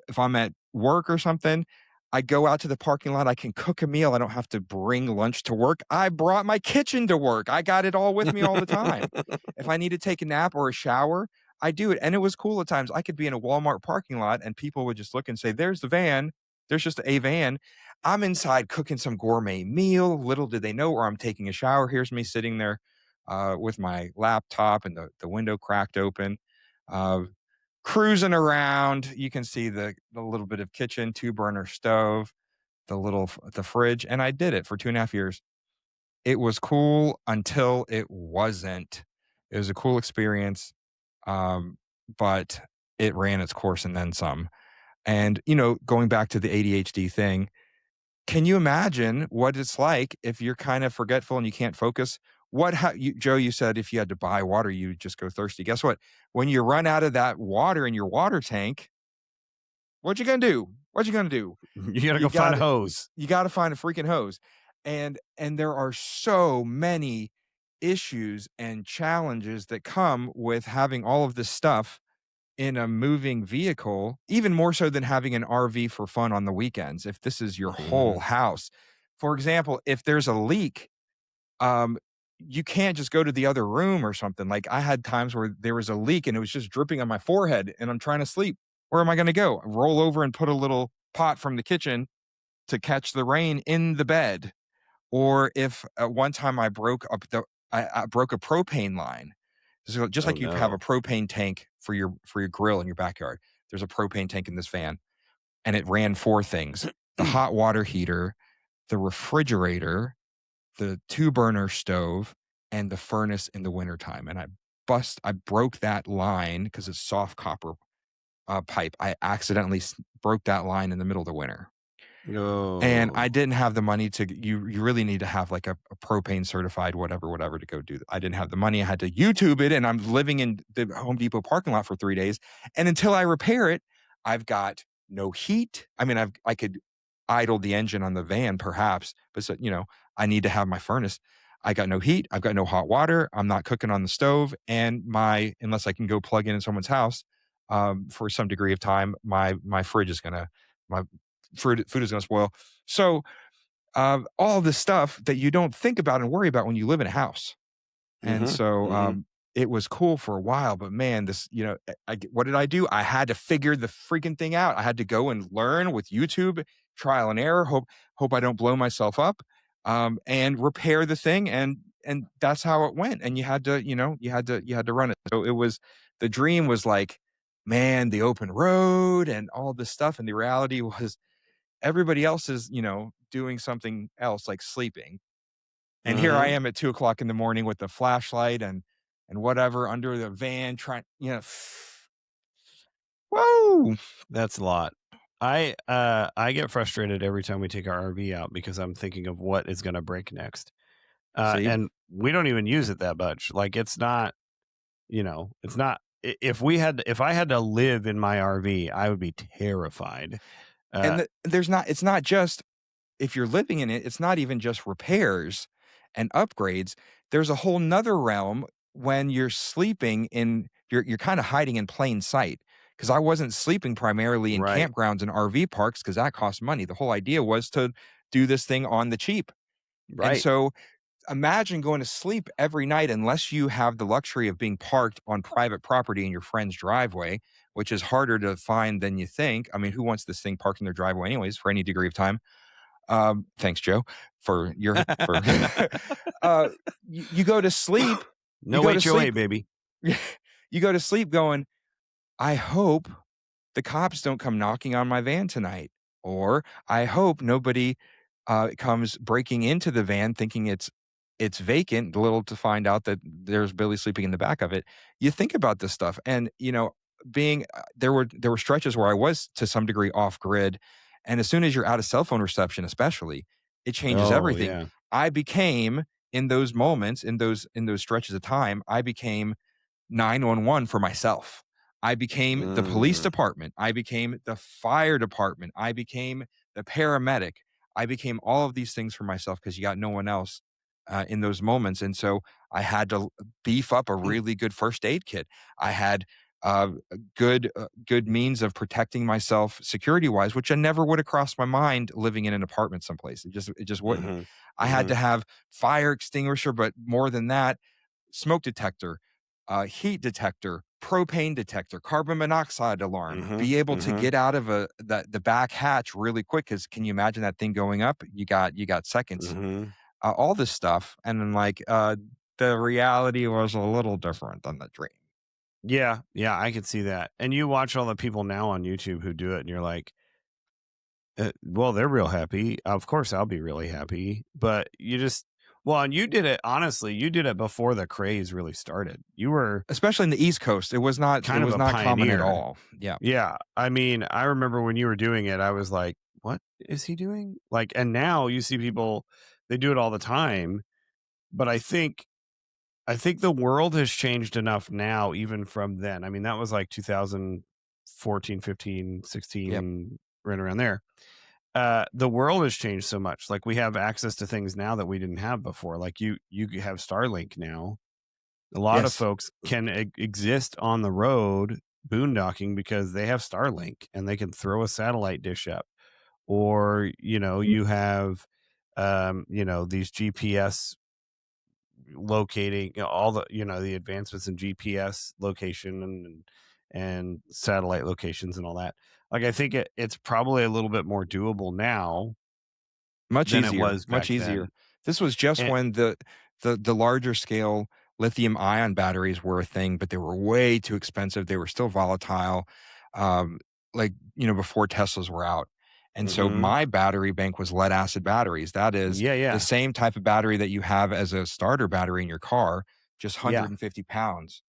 if I'm at work or something, I go out to the parking lot, I can cook a meal, I don't have to bring lunch to work. I brought my kitchen to work. I got it all with me all the time. If I need to take a nap or a shower, I do it. And it was cool at times. I could be in a Walmart parking lot and people would just look and say, "There's the van. There's just a van." I'm inside cooking some gourmet meal. Little did they know, or I'm taking a shower. Here's me sitting there with my laptop and the window cracked open. Uh, Cruising around. You can see the little bit of kitchen, 2 burner stove, the fridge, and I did it for 2.5 years. It was cool until it wasn't. It was a cool experience, um, but it ran its course and then some. And, going back to the ADHD thing, can you imagine what it's like if you're kind of forgetful and you can't focus? Joe, you said if you had to buy water, you would just go thirsty. Guess what? When you run out of that water in your water tank, what you gonna do? What you gonna do? You got to You go find a got hose. you got to find a freaking hose. And there are so many issues and challenges that come with having all of this stuff in a moving vehicle, even more so than having an RV for fun on the weekends. If this is your whole Mhm. house, for example, if there's a leak, um, you can't just go to the other room or something. Like I had times where there was a leak and it was just dripping on my forehead and I'm trying to sleep. Where am I going to go? Roll over and put a little pot from the kitchen to catch the rain in the bed. Or if at one time I broke a propane line. So just Oh like you have a no. propane tank for your grill in your backyard, there's a propane tank in this van, and it ran 4 things: the hot water heater, the refrigerator, the 2 burner stove, and the furnace in the wintertime. And I broke that line because it's soft copper pipe. I accidentally broke that line in the middle of the winter. And I No. didn't have the money to you really need to have like a propane certified whatever to go do that. I didn't have the money. I had to YouTube it, and I'm living in the Home Depot parking lot for 3 days. And until I repair it, I've got no heat. I mean, I could idle the engine on the van perhaps, but so, I need to have my furnace. I got no heat. I've got no hot water. I'm not cooking on the stove, and my unless I can go plug in someone's house for some degree of time, my fridge is gonna my food is gonna spoil. So, all this stuff that you don't think about and worry about when you live in a house. And Mhm. so, Mhm. it was cool for a while, but man, what did I do? I had to figure the freaking thing out. I had to go and learn with YouTube, trial and error, hope I don't blow myself up, and repair the thing, and that's how it went. And you had to run it. So the dream was like, man, the open road and all this stuff, and the reality was everybody else is, doing something else like sleeping. And here I Mhm. am at 2 o'clock in the morning with the flashlight and and whatever under the van trying, whoa. That's a lot. I get frustrated every time we take our RV out because I'm thinking of what is gonna break next. See? And we don't even use it that much. Like, it's not, it's not if I had to live in my RV, I would be terrified. Uh, And it's not just if you're living in it, it's not even just repairs and upgrades. There's a whole nother realm when you're sleeping in you're kind of hiding in plain sight. Because I wasn't sleeping primarily in right, campgrounds and RV parks because that costs money. The whole idea was to do this thing on the cheap. And right. so imagine going to sleep every night unless you have the luxury of being parked on private property in your friend's driveway, which is harder to find than you think. I mean, who wants this thing parked in their driveway anyways for any degree of time? Thanks, Joe, for your for uh, you go to sleep, you No go to HOA, sleep, baby. you go to sleep going, I hope the cops don't come knocking on my van tonight, or I hope nobody comes breaking into the van thinking it's vacant, little to find out that there's Billy sleeping in the back of it. You think about this stuff, and being there were stretches where I was to some degree off grid, and as soon as you're out of cell phone reception, especially, it changes Oh, everything. yeah. I became in those moments, in those stretches of time, I became 911 for myself. I became the police Mm, department. I became the fire department. I became the paramedic. I became all of these things for myself because you got no one else in those moments. And so I had to beef up a really good first aid kit. I had good means of protecting myself security wise, which I never would have crossed my mind living in an apartment someplace. It just wouldn't. mhm, I had to mhm, have fire extinguisher, but more than that, smoke detector, heat detector, propane detector, carbon monoxide alarm, mhm, be able to mhm, get out of the back hatch really quick. Because can you imagine that thing going up? You got seconds. mhm. All this stuff, and then the reality was a little different than the dream. Yeah, yeah, I could see that. And you watch all the people now on YouTube who do it, and you're like, well, they're real happy. Of course, I'll be really happy. But and you did it, honestly, you did it before the craze really started. You were Especially in the East Coast, it kind of was a not common at pioneer. all. Yeah. Yeah. I mean, I remember when you were doing it, I was like, what is he doing? Like, and now you see people, they do it all the time. But I think the world has changed enough now, even from then. I mean, that was like 2014, 15, Yep. 16, right around there. The world has changed so much. Like, we have access to things now that we didn't have before. Like, you have Starlink now. A lot of Yes. folks can exist on the road boondocking because they have Starlink and they can throw a satellite dish up. Or, you have these GPS locating, all the the advancements in GPS location and satellite locations and all that. Like, I think it's probably a little bit more doable now Much than it easier, was much back easier. then. This was just And when the larger scale lithium ion batteries were a thing, but they were way too expensive. They were still volatile, um, before Teslas were out. And so mhm. my battery bank was lead acid batteries. That is Yeah, the yeah. same type of battery that you have as a starter battery in your car, just Yeah. 150 pounds.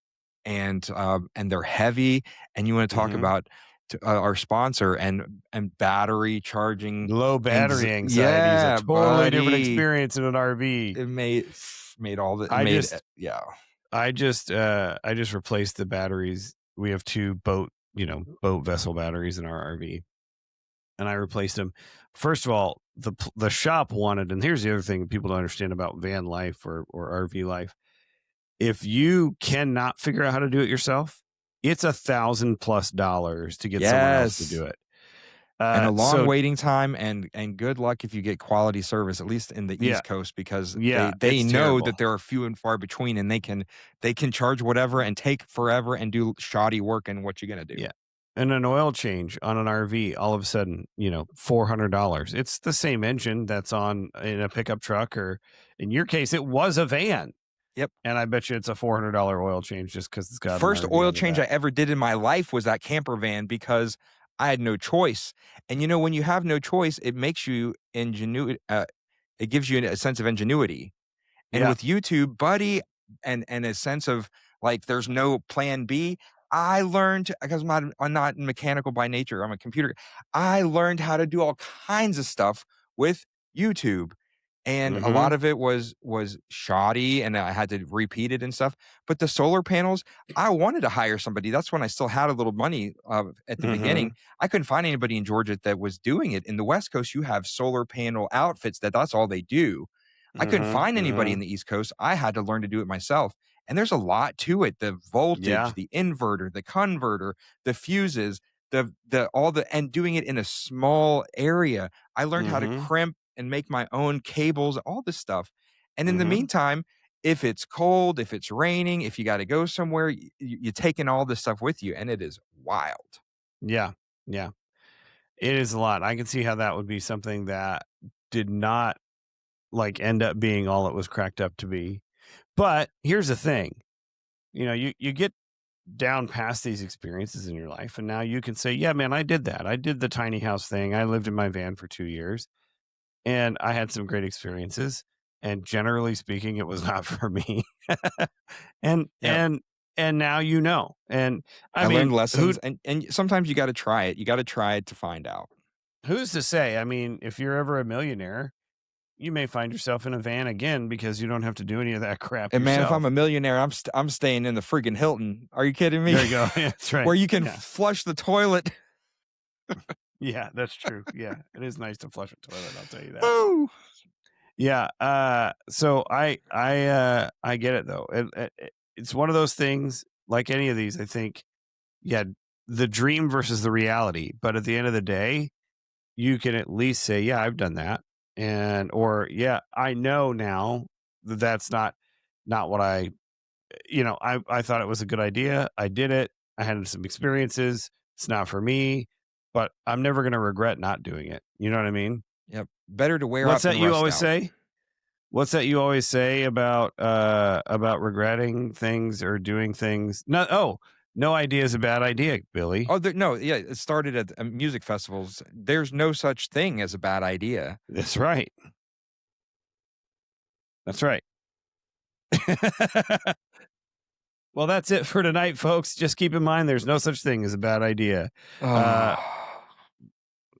And they're heavy. And you want to talk Mhm. about our sponsor and battery charging. Low battery anxiety is a Yeah, totally different buddy. experience in an RV. It made all the it I made just yeah. I just replaced the batteries. We have 2 boat vessel batteries in our RV, and I replaced them. First of all, the shop wanted, and here's the other thing people don't understand about van life or RV life. If you cannot figure out how to do it yourself, it's $1,000+ to get someone else to Yes, do it. and a long So waiting time, and good luck if you get quality service, at least in the yeah, East Coast, because yeah, they it's know terrible. that there are few and far between, and they can charge whatever and take forever and do shoddy work, and what you gonna do? Yeah. And an oil change on an RV, all of a sudden, $400. It's the same engine that's on in a pickup truck, or in your case, it was a van. Yep. And I bet you it's a $400 oil change just because it's got an First RV oil on the change I back. ever did in my life was that camper van because I had no choice. And when you have no choice, it makes you it gives you a sense of ingenuity. And Yeah. with YouTube, buddy, and a sense of like there's no plan B. I learned because I'm not mechanical by nature. I'm a computer. I learned how to do all kinds of stuff with YouTube. And a lot Mhm. of it was shoddy and I had to repeat it and stuff. But the solar panels, I wanted to hire somebody. That's when I still had a little money at the beginning. Mhm. I couldn't find anybody in Georgia that was doing it. In the West Coast, you have solar panel outfits that's all they do. I couldn't Mhm. find anybody in Mhm. the East Coast. I had to learn to do it myself. And there's a lot to it. The voltage, Yeah. the inverter, the converter, the fuses, the all the and doing it in a small area. I learned how to Mhm. crimp and make my own cables, all this stuff. And in the Mhm. meantime, if it's cold, if it's raining, if you got to go somewhere, you're taking all this stuff with you, and it is wild. Yeah. Yeah. It is a lot. I can see how that would be something that did not, like, end up being all it was cracked up to be. But here's the thing, you get down past these experiences in your life, and now you can say, "Yeah, man, I did that. I did the tiny house thing. I lived in my van for 2 years, and I had some great experiences, and generally speaking, it was not for me." And Yep. now and, I I learned mean, lessons, and sometimes you got to try it. You got to try it to find out. who's to say? I mean, if you're ever a millionaire, you may find yourself in a van again because you don't have to do any of that crap And man, if I'm yourself. a millionaire, I'm staying in the friggin' Hilton. Are you kidding me? There you go. Yeah, that's right. Where you can Yeah. flush the toilet. Yeah, that's true. Yeah, it is nice to flush a toilet, I'll tell you that. Woo! Yeah, so I get it though. It's one of those things, like any of these, I think, yeah, the dream versus the reality, but at the end of the day, you can at least say, "Yeah, I've done that." Or, "Yeah, I know now that that's not what I thought it was a good idea. I did it. I had some experiences. It's not for me, but I'm never gonna regret not doing it." You know what I mean? Yep. Better to wear What's out that than you rust always out. say? What's that you always say about regretting things or doing things? No idea is a bad idea, Billy. Oh, no, yeah, it started at music festivals. There's no such thing as a bad idea. That's right. That's right. Well, that's it for tonight, folks. Just keep in mind there's no such thing as a bad idea. Uh, Oh,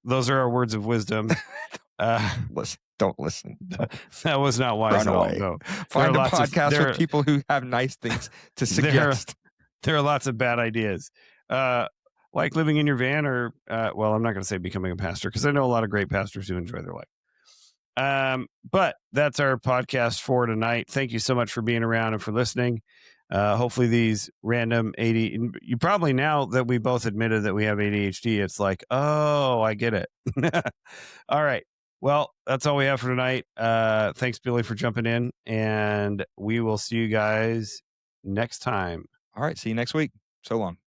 those are our words of wisdom. Uh, listen, don't listen. that was not wise Run at all. away. No, there are Find a lots of podcast with people who have nice things to there suggest. there are lots of bad ideas. Uh, like living in your van, or well, I'm not going to say becoming a pastor because I know a lot of great pastors who enjoy their life. But that's our podcast for tonight. Thank you so much for being around and for listening. Hopefully these random you probably, now that we both admitted that we have ADHD, it's like, oh, I get it. All right. Well, that's all we have for tonight. Thanks, Billy, for jumping in, and we will see you guys next time. All right, see you next week. So long.